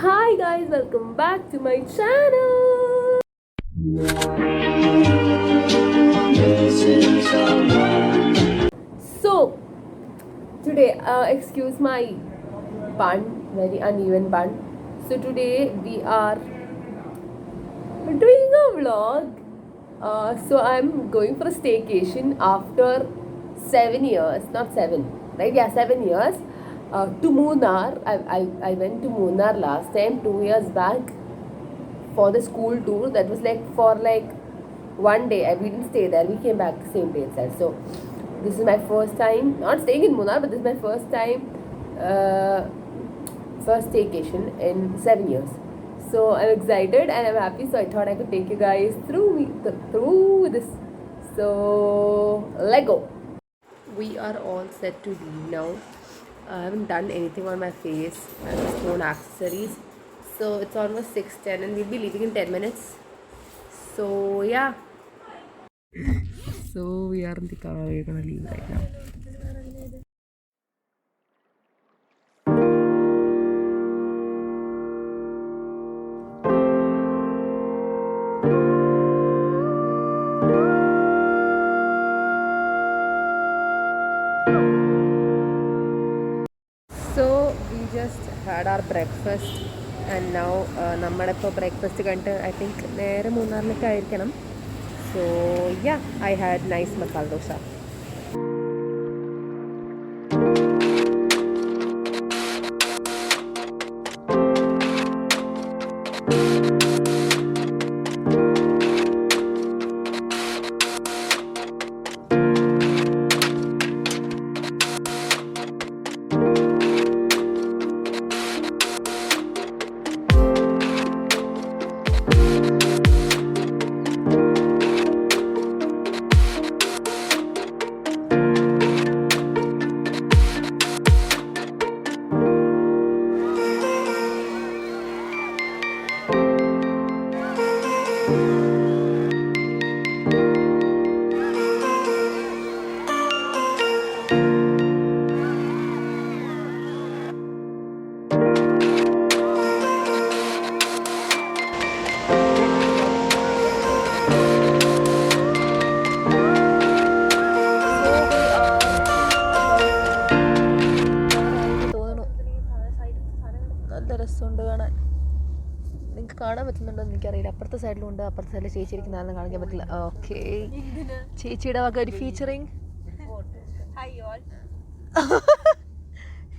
Hi guys, welcome back to my channel. So today, excuse my pun, very uneven pun. So today we are doing a vlog. So I'm going for a staycation after 7 years, not seven, right? Yeah, 7 years. To Munnar. I went to Munnar last time 2 years back for the school tour. That was like for like one day. We didn't stay there. We came back the same day itself. So this is my first time not staying in Munnar, but this is my first time, uh, first staycation in 7 years. So I'm excited and I'm happy. So I thought I could take you guys through this. So let go. We are all set to leave now. I haven't done anything on my face. I just worn accessories. So it's almost 6:10 and we'll be leaving in 10 minutes. So yeah. So we are in the car. We're gonna leave right now. So we just had our breakfast and now നമ്മളിപ്പോൾ breakfast കണ്ടിട്ട് I think നേരെ മൂന്നാറിലേക്ക് ആയിരിക്കണം. So yeah I had nice masala dosa. നല്ല രസമുണ്ട് കാണാൻ. നിങ്ങൾക്ക് കാണാൻ പറ്റുന്നുണ്ടോ എന്ന് എനിക്കറിയില്ല. അപ്പുറത്തെ സൈഡിലുണ്ട്, അപ്പുറത്തെ സൈഡിൽ ചേച്ചി ഇരിക്കുന്നതാണെന്ന് കാണിക്കാൻ പറ്റില്ല. ഓക്കെ, ചേച്ചിയുടെ വക ഒരു ഫീച്ചറിങ്.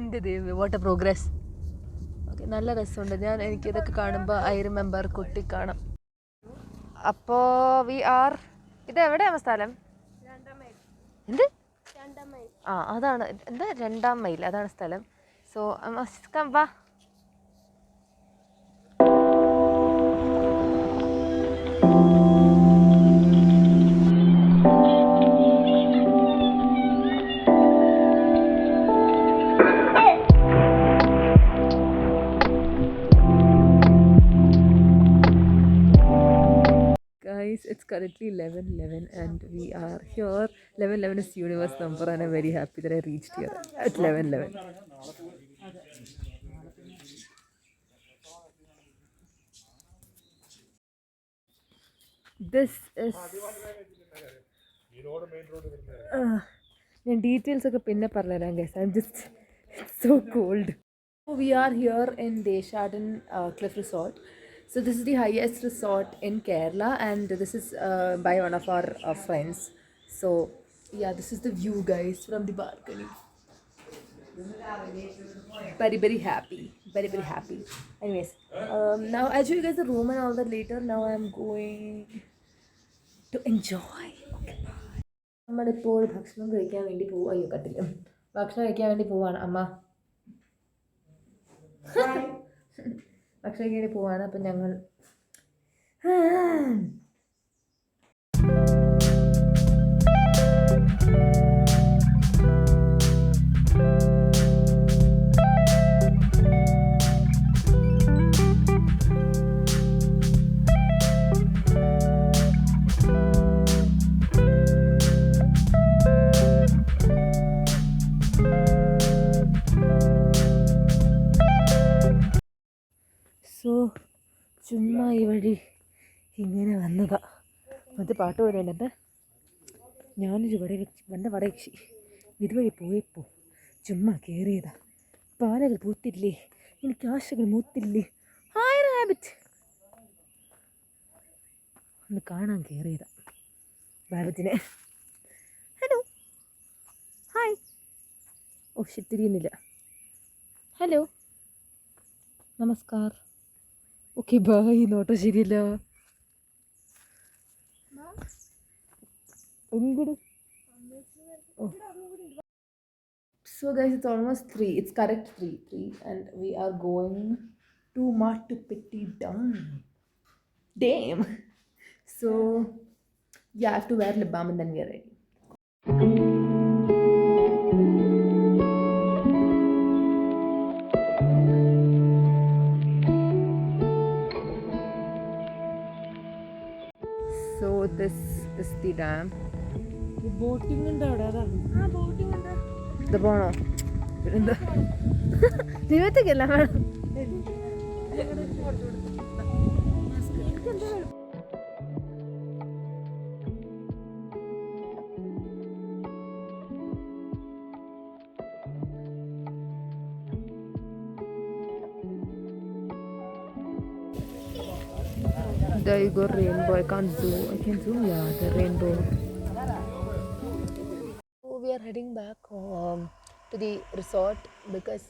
എൻ്റെ ദൈവം, വാട്ട് എ പ്രോഗ്രസ്. ഓക്കെ, നല്ല രസമുണ്ട്. എനിക്കിതൊക്കെ കാണുമ്പോൾ ഐ റിമെമ്പർ കുട്ടി കാണാം. അപ്പോൾ വി ആർ, ഇത് എവിടെയാണ് സ്ഥലം? എന്ത്? ആ, അതാണ് എന്താ 2-ാം മൈൽ, അതാണ് സ്ഥലം. സോ വാ. Guys, it's currently 11:11 and we are here. 11:11 is universe number and I'm very happy that I reached here at 11:11. This is ഞാൻ ഡീറ്റെയിൽസ് ഒക്കെ പിന്നെ പറഞ്ഞുതരാം guys. I'm just, it's so cold. We are here in Deshaden Cliff Resort. So this is the highest resort in Kerala and this is by one of our friends. So yeah, this is the view guys from the balcony. Very happy, very happy. Anyways, now I'll show you guys the room and all that later. Now I'm going to enjoy. Okay, bye. നമ്മളിപ്പോൾ ഭക്ഷണം കഴിക്കാൻ വേണ്ടി അയ്യോ കട്ടില്ല, ഭക്ഷണം കഴിക്കാൻ വേണ്ടി പോവാണ്. അമ്മ ഭക്ഷണം കഴിക്കാൻ വേണ്ടി പോവാണ്. അപ്പം ഞങ്ങൾ സോ ചുമ്മാ ഈ വഴി ഇങ്ങനെ വന്നതാ. മറ്റേ പാട്ട് പോലെ എന്നിട്ട് ഞാനൊരു വടയക്ഷി ഇതുവഴി പോയപ്പോൾ ചുമ്മാ കയറിയതാ. പാലകൾ പൂത്തില്ലേ, എനിക്ക് ആശകൾ മൂത്തില്ലേ, ഹായ് റാബിറ്റ് ഒന്ന് കാണാൻ കയറിയതാ. റാബിറ്റിനെ ഹലോ ഹായ്. ഓ തിരിയുന്നില്ല. ഹലോ നമസ്കാർ. Okay bye. നോട്ടോ ശരിയല്ല. എങ്ങോട്ട്? So guys, it's almost 3. It's correct 3 and we are going to Matupeti Dam. Damn. So yeah, I have to wear lip balm and then we are ready. So this is the dam. Boating ഉണ്ട് അവിടെ. അതാ boating ഉണ്ട്. ഇത് പോണോ? എന്താ ദൈവത്തേക്കല്ല വേണം. There you go, rainbow. I can't zoom. I can zoom, yeah, the rainbow. So we are heading back to the resort because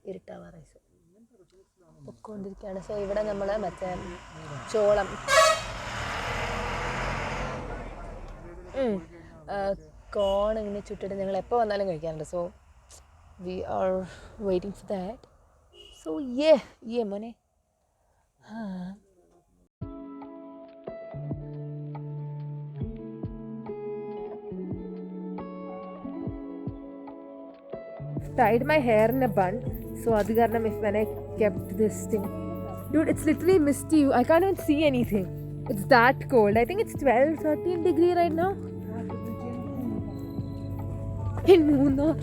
ഇരുട്ടാവാറായി. പൊക്കോണ്ടിരിക്കുകയാണ്. സോ ഇവിടെ നമ്മൾ മറ്റേ ചോളം കോൺ ഇങ്ങനെ ചുട്ടിട്ട് ഞങ്ങൾ എപ്പോൾ വന്നാലും കഴിക്കാറുണ്ട്. So we are waiting for that. So യേ മോനെ. Tied my hair in a bun, so adu karanam if when I kept this thing, dude, it's literally misty. I can't even see anything. It's that cold. I think it's 12-13 degree right now in Munnar.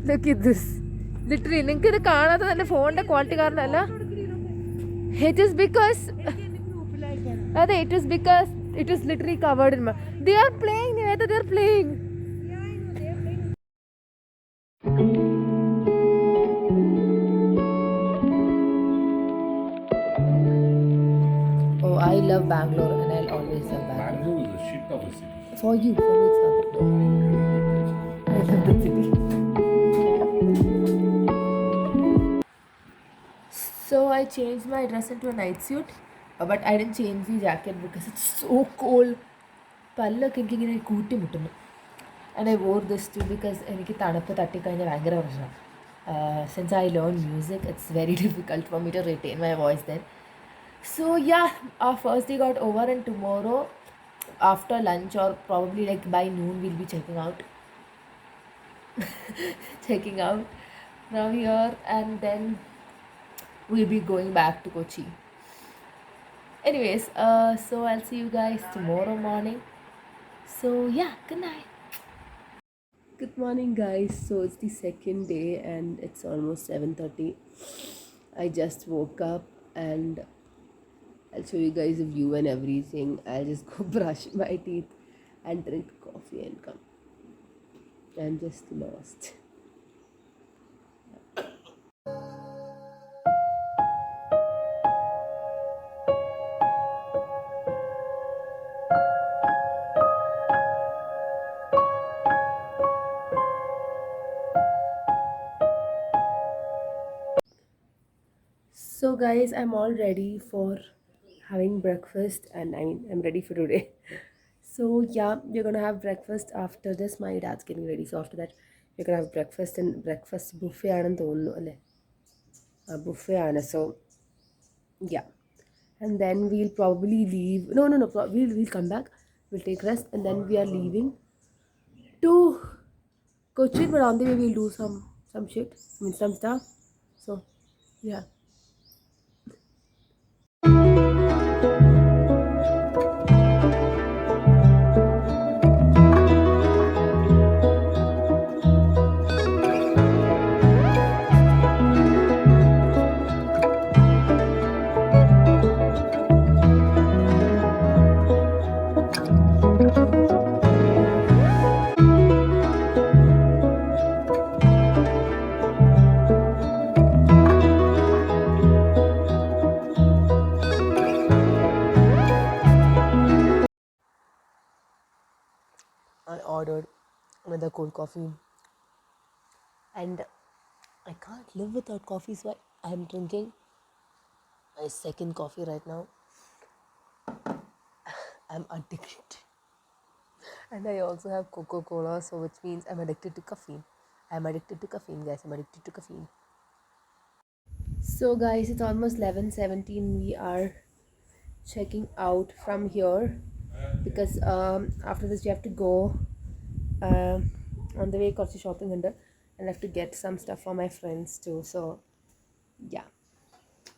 Look at this. Literally നിങ്ങൾക്ക് ഇത് കാണാത്ത തന്നെ ഫോണിന്റെ quality കാരണമല്ല. It is because it is because it is literally covered in mud. They are playing, Nivedha, they are playing. Yeah, I know, they are playing. Oh, I love Bangalore and I'll always love Bangalore. Bangalore is a shit of a city. For you, for me it's not. I love the city. So I changed my dress into a night suit. But I didn't change the jacket because it's so cold. പല്ലൊക്കെ എനിക്കിങ്ങനെ കൂട്ടിമുട്ടുന്നു. And I wore this too because എനിക്ക് തണുപ്പ് തട്ടിക്കഴിഞ്ഞാൽ ഭയങ്കര പ്രശ്നം. Since I learned music, it's very difficult for me to retain my voice then. So yeah, our first day got over and tomorrow after lunch or probably like by noon we'll be checking out from here and then we'll be going back to Kochi. Anyways, so I'll see you guys tomorrow morning. So yeah, good night. Good morning guys. So it's the second day and it's almost 7:30. I just woke up and I'll show you guys a view and everything. I'll just go brush my teeth and drink coffee and come. I'm just lost. So guys, I'm all ready for having breakfast and I'm ready for today. So yeah, we're gonna have breakfast after this. My dad's getting ready, so after that we're gonna have breakfast and breakfast buffet aanennu thonnu alle buffet aanu. So yeah, and then we'll probably leave. No, we'll come back, we'll take rest and then we are leaving to Kochi, but on the way we'll do some shit, I mean some stuff. So yeah. I ordered another cold coffee, and I can't live without coffee, so I'm drinking my second coffee right now. I'm addicted. And I also have Coca-Cola, so which means I'm addicted to caffeine. I'm addicted to caffeine, guys. I'm addicted to caffeine. So guys, it's almost 11:17. We are checking out from here because after this we have to go on the way to shopping center, and I have to get some stuff for my friends too. So yeah,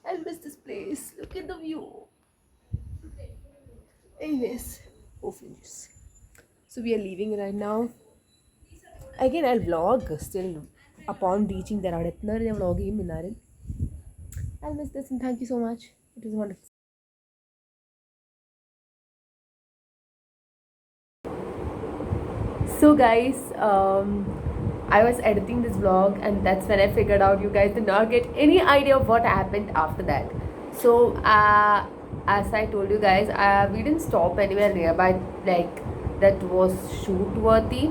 I'll miss this place. Look at the view. Anyways, oh finish. So we are leaving right now. Again, I'll vlog still upon reaching there. I'll vlog him. I'll miss this and thank you so much. It was wonderful. So guys, I was editing this vlog and that's when I figured out you guys did not get any idea of what happened after that. So as I told you guys, we didn't stop anywhere nearby like that was shoot worthy.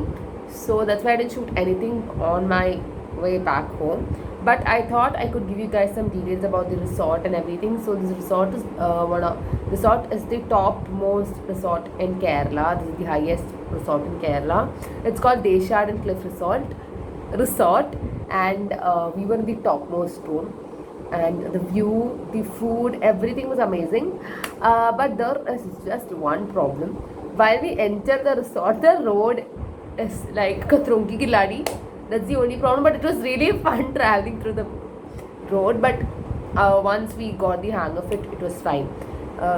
So that's why I didn't shoot anything on my way back home. But I thought I could give you guys some details about the resort and everything. So this resort is resort is the topmost resort in Kerala. This is the highest resort in Kerala. It's called Deshad and Cliff Resort, and we were in the topmost room. And the view, the food, everything was amazing. But there is just one problem. While we enter the resort, the road is like Katrunki ki Ladi. That's the only problem. But it was really fun traveling through the road. But once we got the hang of it, it was fine.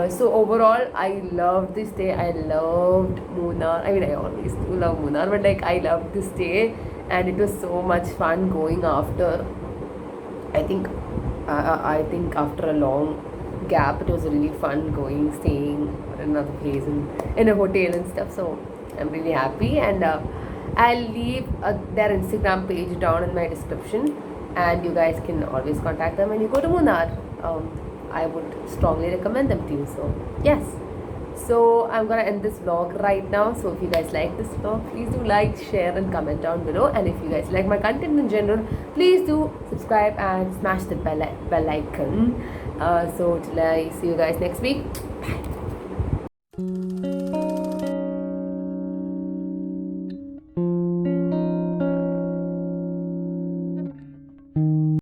So overall, I loved this day. I loved Munnar. I mean, I always do love Munnar, but like I loved this day, and it was so much fun going after. I think after a long gap, it was really fun going, staying in another place and in a hotel and stuff. So I'm really happy, and I'll leave their Instagram page down in my description, and you guys can always contact them when you go to Munnar. I would strongly recommend them to you. So yes. So I'm gonna end this vlog right now. So if you guys like this vlog, please do like, share and comment down below. And if you guys like my content in general, please do subscribe and smash the bell icon. So till I see you guys next week. Bye.